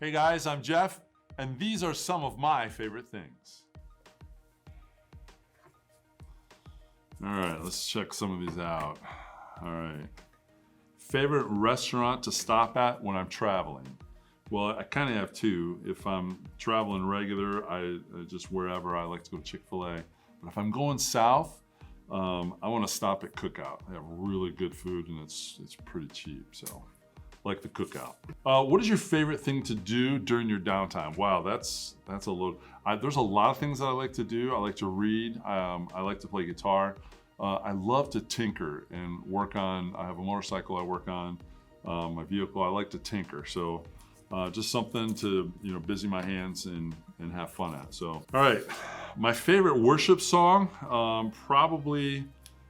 Hey guys, I'm Jeff, and these are some of my favorite things. All right, let's check some of these out. All right. Favorite restaurant to stop at when I'm traveling? Well, I kind of have two. If I'm traveling regular, I just wherever, I like to go to Chick-fil-A. But if I'm going south, I want to stop at Cookout. They have really good food and it's pretty cheap, so like the Cookout. What is your favorite thing to do during your downtime? Wow, that's a load. There's a lot of things that I like to do. I like to read. I like to play guitar. I love to tinker and work on. I have a motorcycle I work on, my vehicle. I like to tinker, so just something to busy my hands and have fun at. So, all right, my favorite worship song probably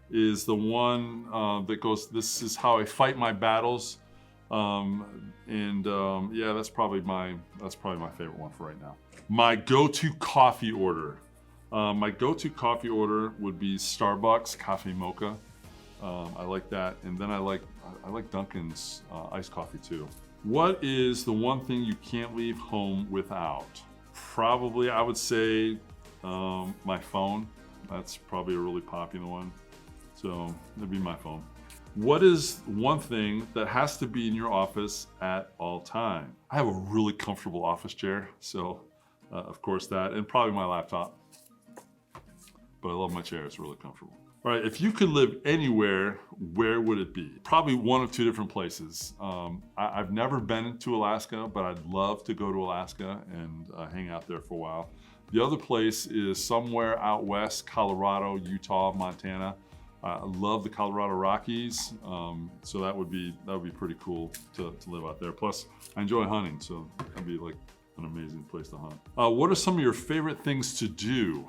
is the one that goes, "This is how I fight my battles." Yeah, that's probably my favorite one for right now. My go-to coffee order. My go-to coffee order would be Starbucks coffee mocha. I like that, and then I like Dunkin's iced coffee too. What is the one thing you can't leave home without? Probably, I would say my phone. That's probably a really popular one. So that'd be my phone. What is one thing that has to be in your office at all time? I have a really comfortable office chair, so of course that, and probably my laptop. But I love my chair, it's really comfortable. All right, if you could live anywhere, where would it be? Probably one of two different places. I've never been to Alaska, but I'd love to go to Alaska and hang out there for a while. The other place is somewhere out west, Colorado, Utah, Montana. I love the Colorado Rockies, so that would be pretty cool to live out there. Plus, I enjoy hunting, so that'd be like an amazing place to hunt. What are some of your favorite things to do?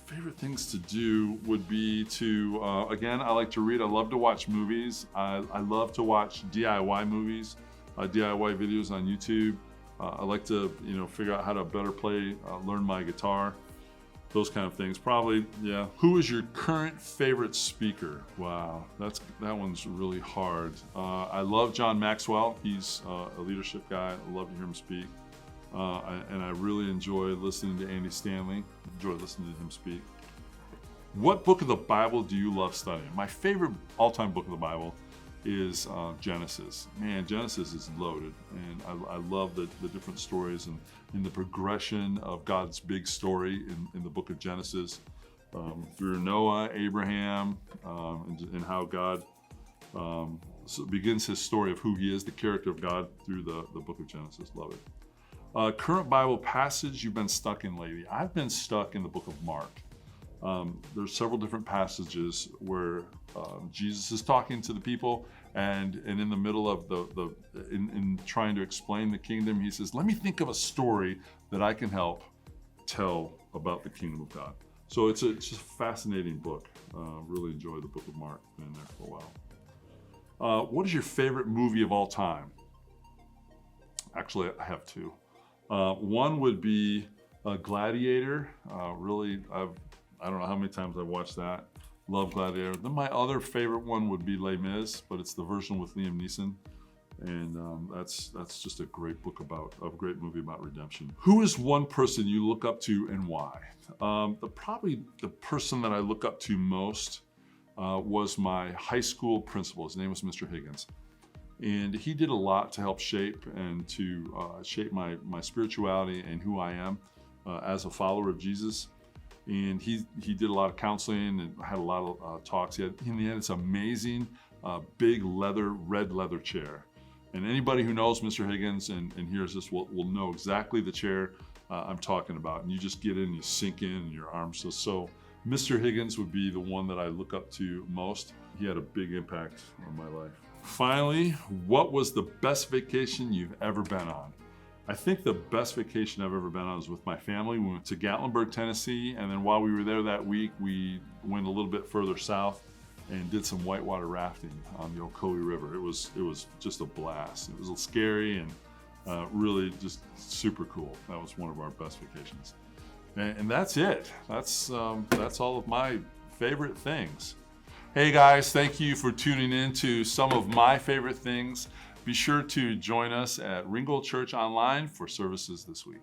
Favorite things to do would be to, again, I like to read. I love to watch movies. I love to watch DIY movies, DIY videos on YouTube. I like to, figure out how to better play, learn my guitar, those kind of things. Probably, yeah. Who is your current favorite speaker? Wow, that one's really hard. I love John Maxwell. He's a leadership guy. I love to hear him speak. And I really enjoy listening to Andy Stanley. Enjoy listening to him speak. What book of the Bible do you love studying? My favorite all-time book of the Bible is Genesis. Man, Genesis is loaded, and I love the different stories and in the progression of God's big story in the book of Genesis, through Noah, Abraham, and how God begins his story of who he is, the character of God, through the book of Genesis. Love it. Current Bible passage you've been stuck in lately? I've been stuck in the book of Mark. There's several different passages where Jesus is talking to the people, and in the middle of in trying to explain the kingdom, he says, "Let me think of a story that I can help tell about the kingdom of God." So it's just a fascinating book. Really enjoy the book of Mark. Been there for a while. What is your favorite movie of all time? Actually, I have two. One would be Gladiator. Really, I don't know how many times I've watched that. Love Gladiator. Then my other favorite one would be Les Mis, but it's the version with Liam Neeson, and that's just a great movie about redemption. Who is one person you look up to and why? Probably the person that I look up to most was my high school principal. His name was Mr. Higgins. And he did a lot to help shape and to shape my spirituality and who I am as a follower of Jesus. And he did a lot of counseling and had a lot of talks. He had this amazing big red leather chair. And anybody who knows Mr. Higgins and hears this will know exactly the chair I'm talking about. And you just get in, you sink in, and your arms. So Mr. Higgins would be the one that I look up to most. He had a big impact on my life. Finally, what was the best vacation you've ever been on? I think the best vacation I've ever been on was with my family. We went to Gatlinburg, Tennessee, and then while we were there that week, we went a little bit further south and did some whitewater rafting on the Ocoee River. It was just a blast. It was scary and really just super cool. That was one of our best vacations. And that's it. That's all of my favorite things. Hey guys, thank you for tuning in to some of my favorite things. Be sure to join us at Ringgold Church Online for services this week.